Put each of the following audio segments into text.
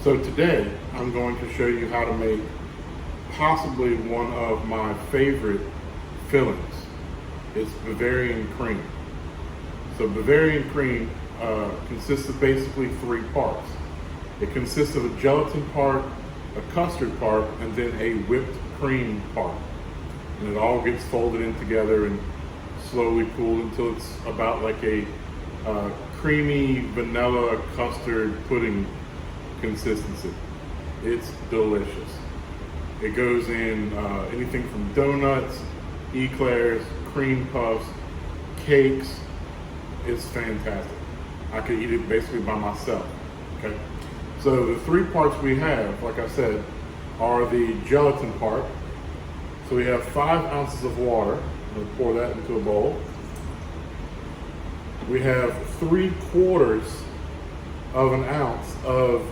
So today I'm going to show you how to make possibly one of my favorite fillings. It's Bavarian cream. So Bavarian cream consists of basically three parts. It consists of a gelatin part, a custard part, and then a whipped cream part. And it all gets folded in together and slowly cooled until it's about like a creamy vanilla custard pudding consistency. It's delicious. It goes in anything from doughnuts, eclairs, cream puffs, cakes. It's fantastic. I could eat it basically by myself. Okay. So the three parts we have, like I said, are the gelatin part. So we have 5 ounces of water. We'll pour that into a bowl. We have 3/4 of an ounce of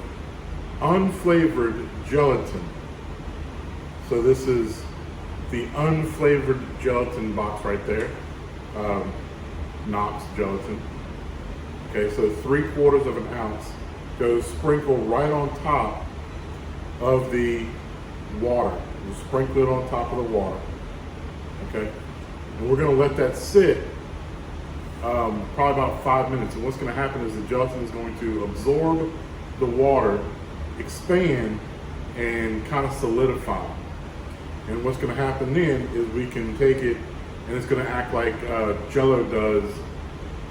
unflavored gelatin. So this is the unflavored gelatin box right there. Knox gelatin. Okay, so 3/4 of an ounce goes sprinkled right on top of the water. You sprinkle it on top of the water. Okay, and we're going to let that sit probably about 5 minutes. And what's going to happen is the gelatin is going to absorb the water, expand, and kind of solidify. And what's going to happen then is we can take it, and it's going to act like Jello does.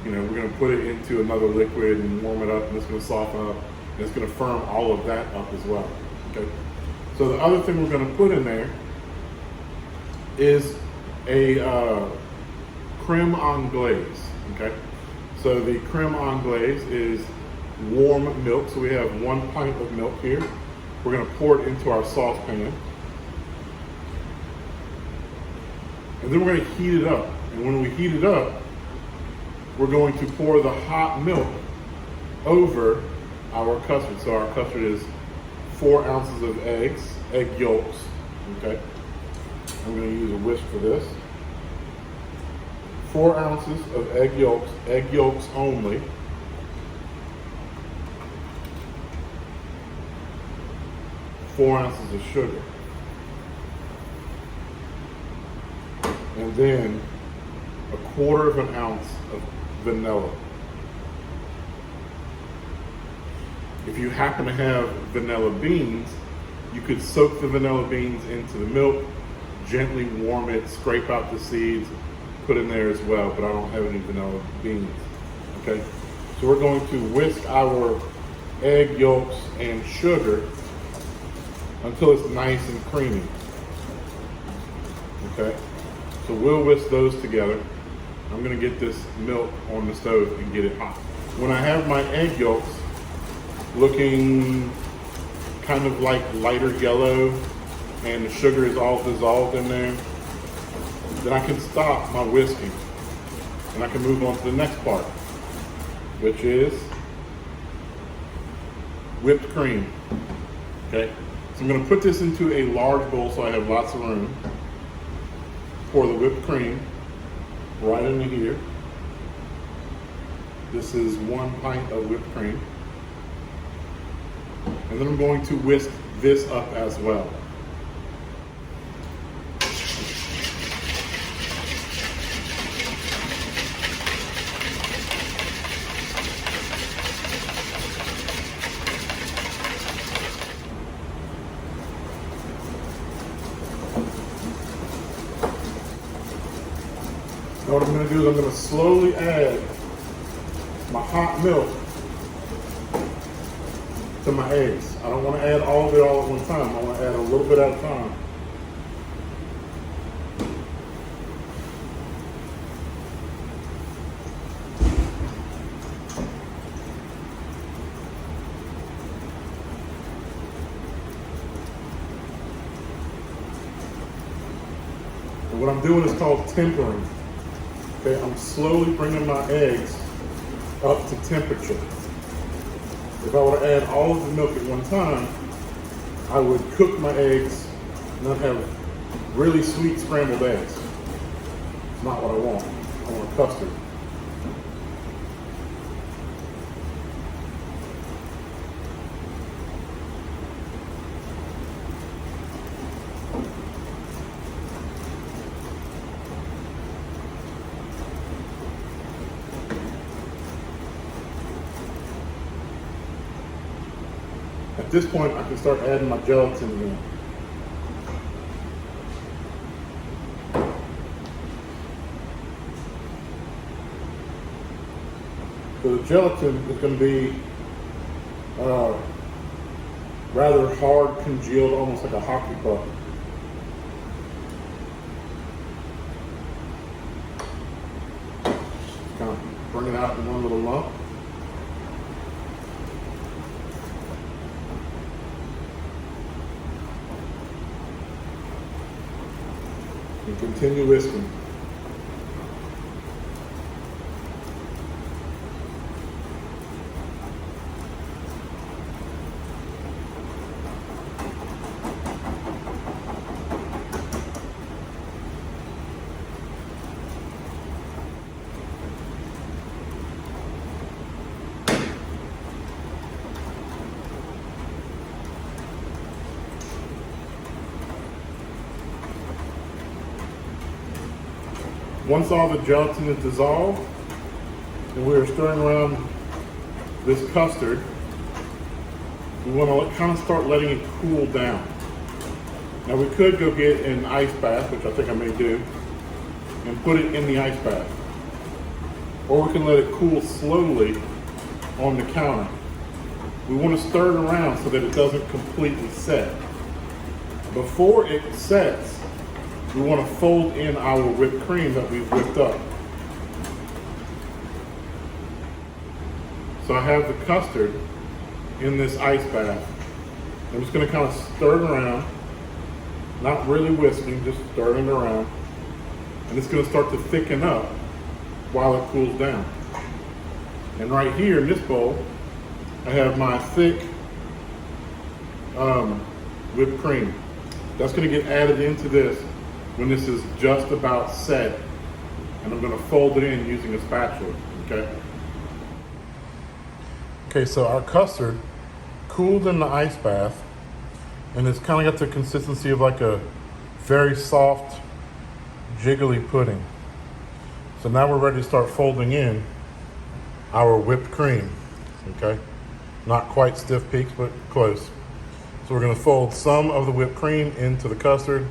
You know, we're going to put it into another liquid and warm it up, and it's going to soften up, and it's going to firm all of that up as well. Okay. So the other thing we're going to put in there is a creme anglaise. Okay. So the creme anglaise is warm milk. So we have 1 pint of milk here. We're going to pour it into our saucepan. And then we're going to heat it up. And when we heat it up, we're going to pour the hot milk over our custard. So our custard is 4 ounces of egg yolks. Okay. I'm going to use a whisk for this. 4 ounces of egg yolks only. Four ounces of sugar. And then 1/4 of an ounce of vanilla. If you happen to have vanilla beans, you could soak the vanilla beans into the milk, gently warm it, scrape out the seeds, put in there as well, but I don't have any vanilla beans. Okay, so we're going to whisk our egg yolks and sugar until it's nice and creamy. Okay, so we'll whisk those together. I'm gonna get this milk on the stove and get it hot. When I have my egg yolks looking kind of like lighter yellow and the sugar is all dissolved in there, then I can stop my whisking and I can move on to the next part, which is whipped cream. Okay, so I'm gonna put this into a large bowl so I have lots of room. Pour the whipped cream right into here. This is 1 pint of whipped cream. And then I'm going to whisk this up as well. Now what I'm going to do is I'm going to slowly add my hot milk to my eggs. I don't want to add all of it all at one time. I want to add a little bit at a time. And what I'm doing is called tempering. Okay, I'm slowly bringing my eggs up to temperature. If I were to add all of the milk at one time, I would cook my eggs and I'd have really sweet scrambled eggs. It's not what I want. I want custard. At this point, I can start adding my gelatin in. So the gelatin is going to be rather hard congealed, almost like a hockey puck. Kind of bring it out in one little lump. And continue whisking. Once all the gelatin is dissolved and we're stirring around this custard, we want to kind of start letting it cool down. Now we could go get an ice bath, which I think I may do, and put it in the ice bath. Or we can let it cool slowly on the counter. We want to stir it around so that it doesn't completely set. Before it sets, we want to fold in our whipped cream that we've whipped up. So I have the custard in this ice bath. I'm just going to kind of stir it around, not really whisking, just stirring it around. And it's going to start to thicken up while it cools down. And right here in this bowl, I have my thick whipped cream. That's going to get added into this when this is just about set, and I'm going to fold it in using a spatula, okay? Okay, so our custard cooled in the ice bath, and it's kind of got the consistency of like a very soft, jiggly pudding. So now we're ready to start folding in our whipped cream, okay? Not quite stiff peaks, but close. So we're going to fold some of the whipped cream into the custard,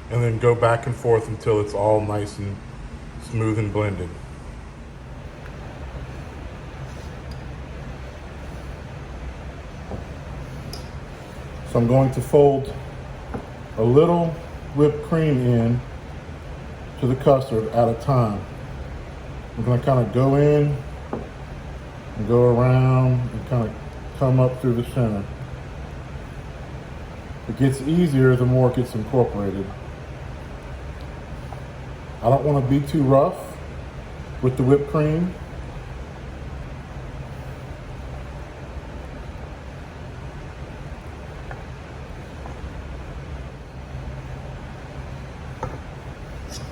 and then go back and forth until it's all nice and smooth and blended. So I'm going to fold a little whipped cream in to the custard at a time. I'm going to kind of go in and go around and kind of come up through the center. It gets easier the more it gets incorporated. I don't want to be too rough with the whipped cream.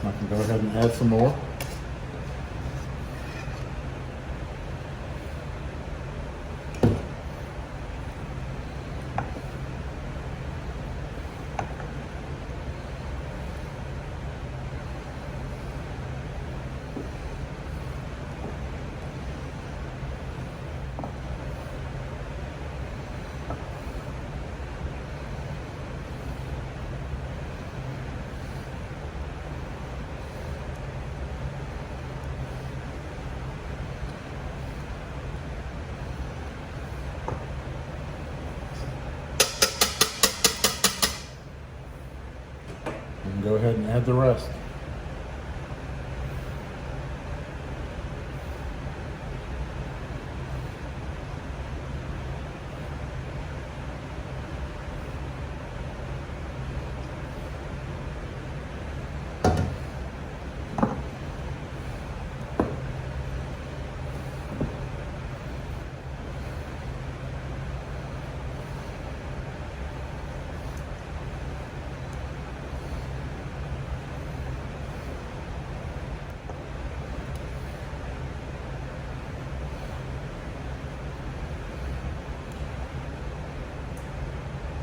I can go ahead and add some more. Go ahead and add the rest.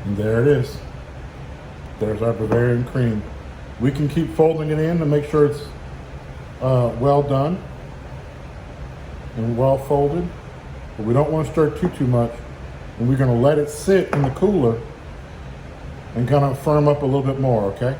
And there it is. There's our Bavarian cream. We can keep folding it in to make sure it's well done and well folded, but we don't want to stir too much And we're gonna let it sit in the cooler and kind of firm up a little bit more, okay?